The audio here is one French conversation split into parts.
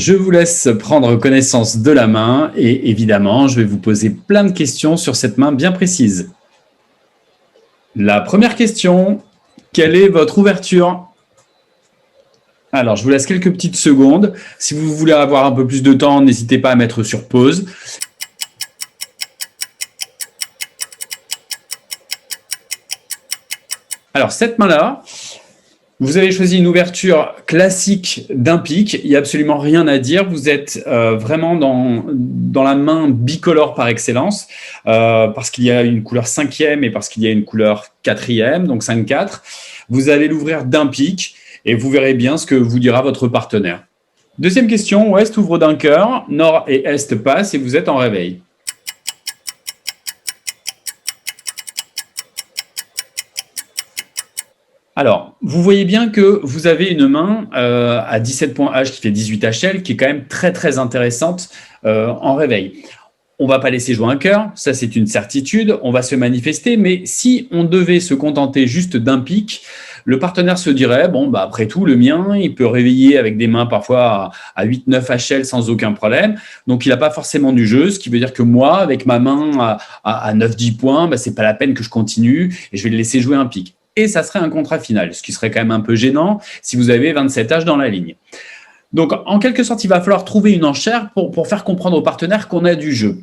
Je vous laisse prendre connaissance de la main et évidemment, je vais vous poser plein de questions sur cette main bien précise. La première question, quelle est votre ouverture? Alors, je vous laisse quelques petites secondes. Si vous voulez avoir un peu plus de temps, n'hésitez pas à mettre sur pause. Alors, cette main-là, vous avez choisi une ouverture classique d'un pic. Il n'y a absolument rien à dire. Vous êtes vraiment dans la main bicolore par excellence, parce qu'il y a une couleur 5e et parce qu'il y a une couleur 4e, donc 5-4. Vous allez l'ouvrir d'un pic et vous verrez bien ce que vous dira votre partenaire. Deuxième question, ouest ouvre d'un cœur, nord et est passe et vous êtes en réveil. Alors, vous voyez bien que vous avez une main à 17 points H qui fait 18 HL, qui est quand même très très intéressante en réveil. On ne va pas laisser jouer un cœur, ça c'est une certitude, on va se manifester, mais si on devait se contenter juste d'un pic, le partenaire se dirait, bon, bah, après tout, le mien, il peut réveiller avec des mains parfois à 8-9 HL sans aucun problème, donc il n'a pas forcément du jeu, ce qui veut dire que moi, avec ma main à 9-10 points, bah, ce n'est pas la peine que je continue et je vais le laisser jouer un pic. Et ça serait un contrat final, ce qui serait quand même un peu gênant si vous avez 27 H dans la ligne. Donc, en quelque sorte, il va falloir trouver une enchère pour faire comprendre au partenaire qu'on a du jeu.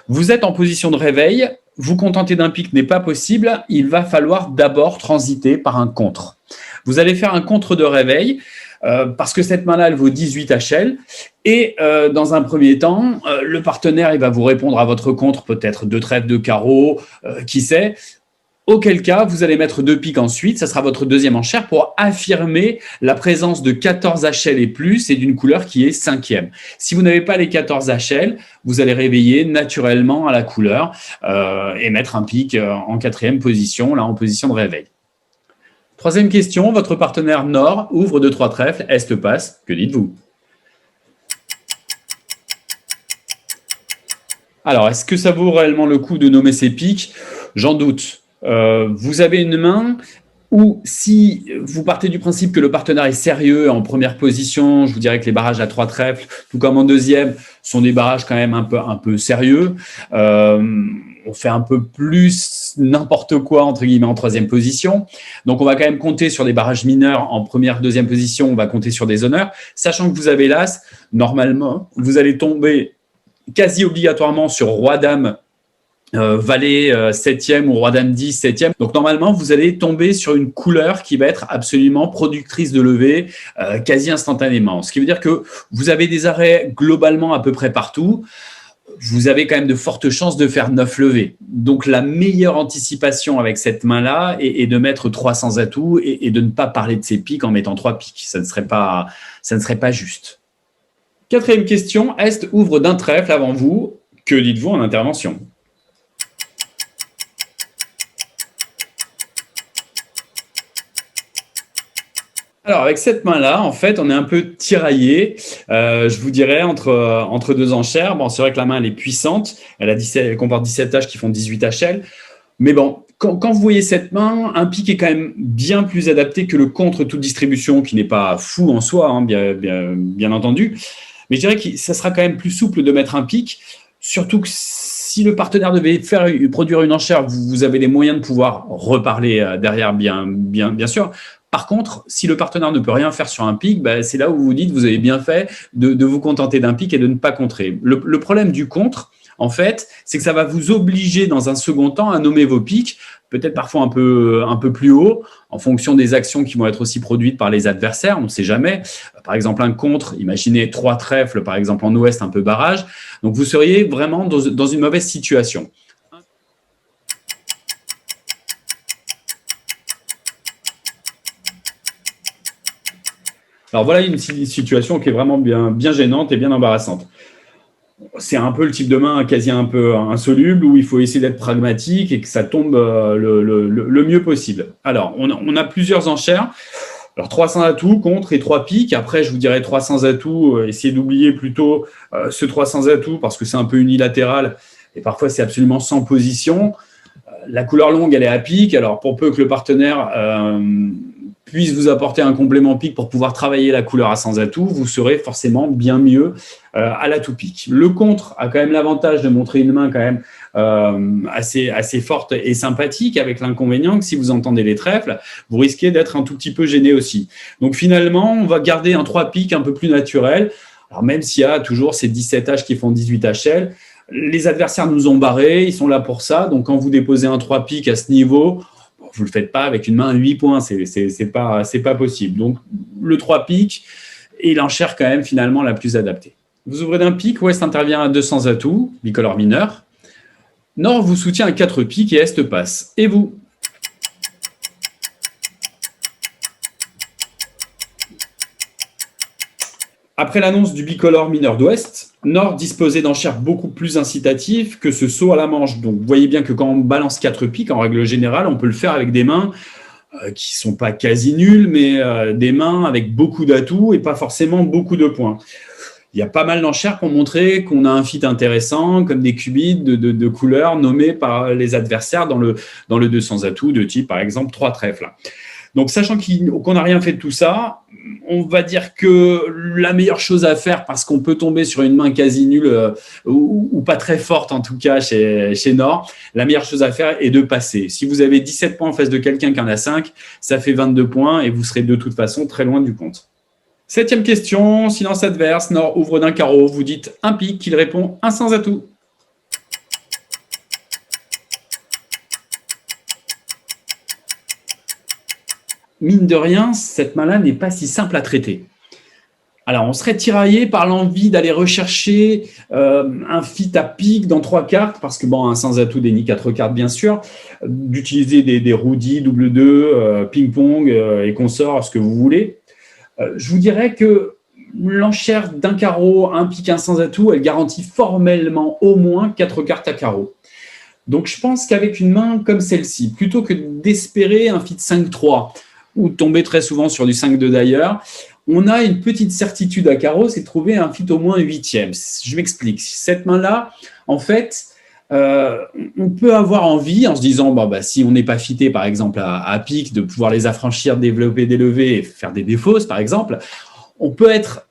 Vous êtes en position de réveil, vous contenter d'un pic n'est pas possible, il va falloir d'abord transiter par un contre. Vous allez faire un contre de réveil, parce que cette main-là, elle vaut 18 HL. Et dans un premier temps, le partenaire, il va vous répondre à votre contre, peut-être 2 trèfles, 2 carreaux, qui sait. Auquel cas, vous allez mettre 2 piques ensuite, ça sera votre deuxième enchère pour affirmer la présence de 14 HL et plus et d'une couleur qui est 5e. Si vous n'avez pas les 14 HL, vous allez réveiller naturellement à la couleur et mettre un pic en 4e position, là en position de réveil. Troisième question, votre partenaire nord ouvre 2-3 trèfles, est passe, que dites-vous? Alors, est-ce que ça vaut réellement le coup de nommer ces pics? J'en doute. Vous avez une main où si vous partez du principe que le partenaire est sérieux en première position, je vous dirais que les barrages à 3 trèfles, tout comme en deuxième, sont des barrages quand même un peu sérieux. On fait un peu plus n'importe quoi, entre guillemets, en troisième position. Donc, on va quand même compter sur des barrages mineurs en première, deuxième position. On va compter sur des honneurs. Sachant que vous avez l'as, normalement, vous allez tomber quasi obligatoirement sur roi-dame, valet 7e ou roi dame 10 7e. Donc normalement, vous allez tomber sur une couleur qui va être absolument productrice de levée quasi instantanément. Ce qui veut dire que vous avez des arrêts globalement à peu près partout. Vous avez quand même de fortes chances de faire 9 levées. Donc la meilleure anticipation avec cette main-là est de mettre 300 atouts et de ne pas parler de ces pics en mettant 3 pics. Ça ne serait pas juste. Quatrième question, Est ouvre d'un trèfle avant vous. Que dites-vous en intervention? Alors, avec cette main-là, en fait, on est un peu tiraillé, je vous dirais, entre deux enchères. Bon, c'est vrai que la main, elle est puissante. Elle comporte 17 H qui font 18 HL. Mais bon, quand vous voyez cette main, un pic est quand même bien plus adapté que le contre toute distribution, qui n'est pas fou en soi, hein, bien entendu. Mais je dirais que ça sera quand même plus souple de mettre un pic, surtout que si le partenaire devait produire une enchère, vous avez les moyens de pouvoir reparler derrière, bien sûr. Par contre, si le partenaire ne peut rien faire sur un pic, bah, c'est là où vous vous dites que vous avez bien fait de vous contenter d'un pic et de ne pas contrer. Le problème du contre, en fait, c'est que ça va vous obliger dans un second temps à nommer vos pics, peut-être parfois un peu plus haut, en fonction des actions qui vont être aussi produites par les adversaires, on ne sait jamais. Par exemple, un contre, imaginez 3 trèfles, par exemple en ouest, un peu barrage. Donc, vous seriez vraiment dans une mauvaise situation. Alors voilà une situation qui est vraiment bien gênante et bien embarrassante. C'est un peu le type de main quasi un peu insoluble où il faut essayer d'être pragmatique et que ça tombe le mieux possible. Alors, on a plusieurs enchères. Alors, 300 atouts contre et 3 piques. Après, je vous dirais 300 atouts. Essayez d'oublier plutôt ce 300 atouts parce que c'est un peu unilatéral et parfois c'est absolument sans position. La couleur longue, elle est à pique. Alors, pour peu que le partenaire puisse vous apporter un complément pique pour pouvoir travailler la couleur à sans atout, vous serez forcément bien mieux à l'atout pique. Le contre a quand même l'avantage de montrer une main quand même assez forte et sympathique, avec l'inconvénient que si vous entendez les trèfles, vous risquez d'être un tout petit peu gêné aussi. Donc finalement, on va garder un 3 piques un peu plus naturel. Alors même s'il y a toujours ces 17 H qui font 18 HL, les adversaires nous ont barrés, ils sont là pour ça. Donc quand vous déposez un 3 piques à ce niveau, vous ne le faites pas avec une main à 8 points, c'est pas possible. Donc le 3 piques est l'enchère quand même finalement la plus adaptée. Vous ouvrez d'un pique, Ouest intervient à 200 atouts, bicolore mineur. Nord vous soutient à 4 piques et Est passe. Et vous? Après l'annonce du bicolore mineur d'Ouest, Nord disposait d'enchères beaucoup plus incitatives que ce saut à la manche. Donc, vous voyez bien que quand on balance 4 piques, en règle générale, on peut le faire avec des mains qui ne sont pas quasi nulles, mais des mains avec beaucoup d'atouts et pas forcément beaucoup de points. Il y a pas mal d'enchères pour montrer qu'on a un fit intéressant, comme des qubits de couleurs nommés par les adversaires dans le 200 atouts, de type, par exemple, 3 trèfles. Donc, sachant qu'on n'a rien fait de tout ça, on va dire que la meilleure chose à faire, parce qu'on peut tomber sur une main quasi nulle ou pas très forte en tout cas chez Nord, la meilleure chose à faire est de passer. Si vous avez 17 points en face de quelqu'un qui en a 5, ça fait 22 points et vous serez de toute façon très loin du compte. 7e question, silence adverse, Nord ouvre d'un carreau, vous dites un pique, il répond un sans atout. Mine de rien, cette main-là n'est pas si simple à traiter. Alors, on serait tiraillé par l'envie d'aller rechercher un fit à pique dans 3 cartes, parce que, bon, un sans atout dénie 4 cartes, bien sûr, d'utiliser des roudis, double 2, ping-pong et consorts, ce que vous voulez. Je vous dirais que l'enchère d'un carreau, un pique, un sans atout, elle garantit formellement au moins 4 cartes à carreau. Donc, je pense qu'avec une main comme celle-ci, plutôt que d'espérer un fit 5-3, ou de tomber très souvent sur du 5-2 d'ailleurs, on a une petite certitude à carreau, c'est de trouver un fit au moins 8e. Je m'explique. Cette main-là, en fait, on peut avoir envie, en se disant, si on n'est pas fité, par exemple, à pique, de pouvoir les affranchir, développer des levées et faire des défausses, par exemple, on peut être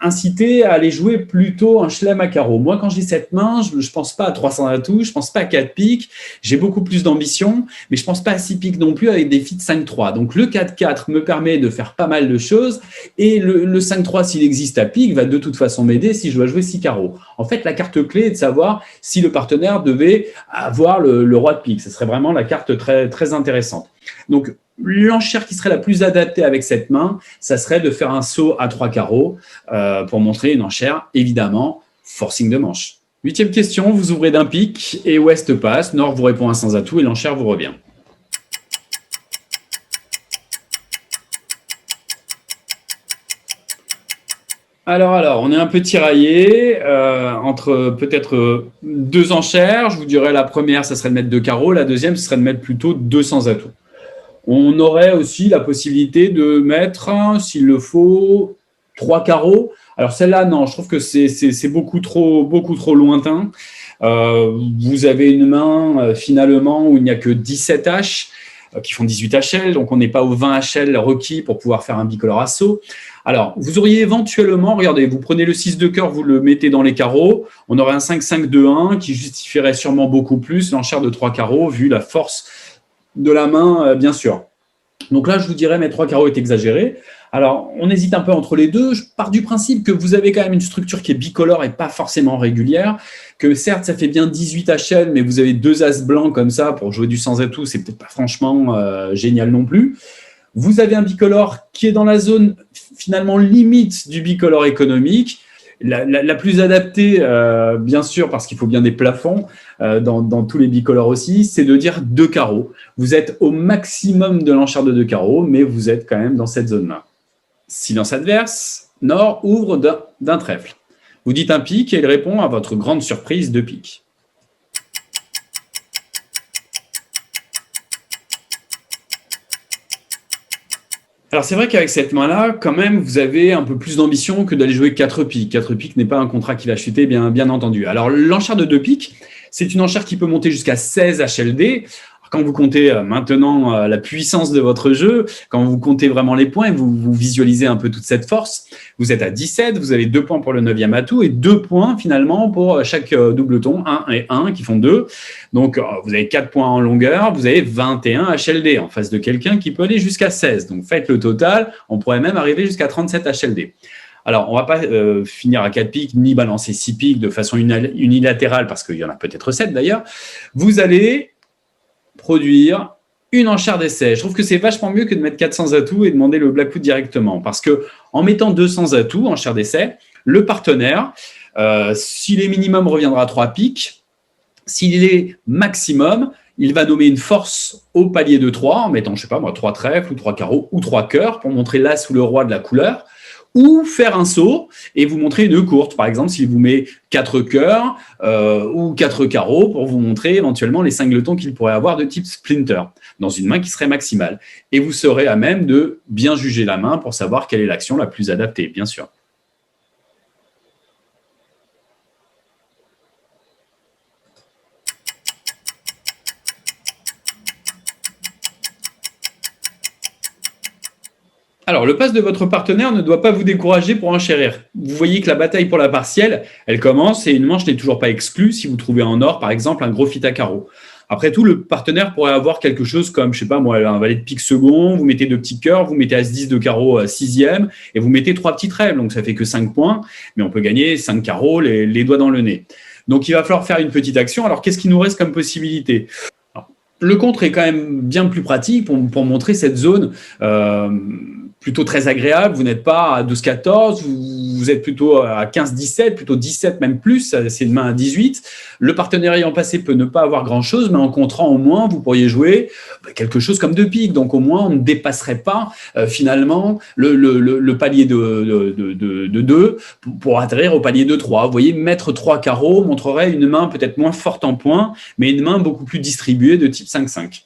incité à aller jouer plutôt un chelem à carreau. Moi, quand j'ai cette main, je ne pense pas à 300 atouts, je ne pense pas à 4 piques, j'ai beaucoup plus d'ambition, mais je ne pense pas à 6 piques non plus avec des fits 5-3. Donc, le 4-4 me permet de faire pas mal de choses et le 5-3, s'il existe à pique, va de toute façon m'aider si je dois jouer 6 carreaux. En fait, la carte clé est de savoir si le partenaire devait avoir le roi de pique. Ce serait vraiment la carte très, très intéressante. Donc, l'enchère qui serait la plus adaptée avec cette main, ça serait de faire un saut à 3 carreaux pour montrer une enchère, évidemment, forcing de manche. 8e question, vous ouvrez d'un pique et Ouest passe, Nord vous répond un sans atout et l'enchère vous revient. Alors, on est un peu tiraillé entre peut-être 2 enchères. Je vous dirais la première, ça serait de mettre 2 carreaux, la deuxième, ce serait de mettre plutôt 2 sans atout. On aurait aussi la possibilité de mettre, s'il le faut, 3 carreaux. Alors celle-là, non, je trouve que c'est beaucoup trop lointain. Vous avez une main finalement où il n'y a que 17 H qui font 18 HL, donc on n'est pas aux 20 HL requis pour pouvoir faire un bicolore assaut. Alors, vous auriez éventuellement, regardez, vous prenez le 6 de cœur, vous le mettez dans les carreaux, on aurait un 5-5-2-1 qui justifierait sûrement beaucoup plus l'enchère de 3 carreaux vu la force de la main, bien sûr. Donc là, je vous dirais, mes 3 carreaux est exagéré. Alors, on hésite un peu entre les deux. Je pars du principe que vous avez quand même une structure qui est bicolore et pas forcément régulière, que certes, ça fait bien 18 HL, mais vous avez 2 as blancs comme ça pour jouer du sans atout, c'est peut-être pas franchement génial non plus. Vous avez un bicolore qui est dans la zone finalement limite du bicolore économique, la plus adaptée, bien sûr, parce qu'il faut bien des plafonds dans tous les bicolores aussi, c'est de dire 2 carreaux. Vous êtes au maximum de l'enchère de 2 carreaux, mais vous êtes quand même dans cette zone-là. Silence adverse, Nord ouvre d'un trèfle. Vous dites un pique et il répond à votre grande surprise 2 piques. Alors, c'est vrai qu'avec cette main-là, quand même, vous avez un peu plus d'ambition que d'aller jouer 4 piques. 4 piques n'est pas un contrat qui va chuter, bien entendu. Alors, l'enchère de 2 piques, c'est une enchère qui peut monter jusqu'à 16 HLD. Quand vous comptez maintenant la puissance de votre jeu, quand vous comptez vraiment les points, vous visualisez un peu toute cette force, vous êtes à 17, vous avez 2 points pour le 9e atout et 2 points finalement pour chaque doubleton, 1 et 1 qui font 2. Donc vous avez 4 points en longueur, vous avez 21 HLD en face de quelqu'un qui peut aller jusqu'à 16. Donc faites le total, on pourrait même arriver jusqu'à 37 HLD. Alors, on ne va pas finir à 4 piques ni balancer 6 piques de façon unilatérale parce qu'il y en a peut-être 7 d'ailleurs. Vous allez produire une enchère d'essai. Je trouve que c'est vachement mieux que de mettre 400 atouts et demander le Blackwood directement. Parce qu'en mettant 200 atouts, enchère d'essai, le partenaire, s'il est minimum, reviendra à 3 piques. S'il est maximum, il va nommer une force au palier de 3 en mettant, je sais pas moi, 3 trèfles ou 3 carreaux ou 3 cœurs pour montrer l'as ou le roi de la couleur. Ou faire un saut et vous montrer une courte. Par exemple, s'il vous met 4 cœurs ou 4 carreaux pour vous montrer éventuellement les singletons qu'il pourrait avoir de type splinter dans une main qui serait maximale. Et vous serez à même de bien juger la main pour savoir quelle est l'action la plus adaptée, bien sûr. Alors, le pass de votre partenaire ne doit pas vous décourager pour enchérir. Vous voyez que la bataille pour la partielle, elle commence et une manche n'est toujours pas exclue si vous trouvez en or, par exemple, un gros fit à carreau. Après tout, le partenaire pourrait avoir quelque chose comme, je sais pas moi, un valet de pique second, vous mettez 2 petits cœurs, vous mettez as-10 de carreau à 6e et vous mettez 3 petits trèfles. Donc, ça fait que 5 points, mais on peut gagner 5 carreaux, les doigts dans le nez. Donc, il va falloir faire une petite action. Alors, qu'est-ce qui nous reste comme possibilité ? Le contre est quand même bien plus pratique pour montrer cette zone plutôt très agréable. Vous n'êtes pas à 12-14, vous êtes plutôt à 15-17, plutôt 17 même plus, c'est une main à 18. Le partenaire ayant passé peut ne pas avoir grand-chose, mais en contrant au moins, vous pourriez jouer quelque chose comme 2 piques. Donc au moins, on ne dépasserait pas finalement le palier de 2 pour atterrir au palier de 3. Vous voyez, mettre 3 carreaux montrerait une main peut-être moins forte en points, mais une main beaucoup plus distribuée de type 5-5.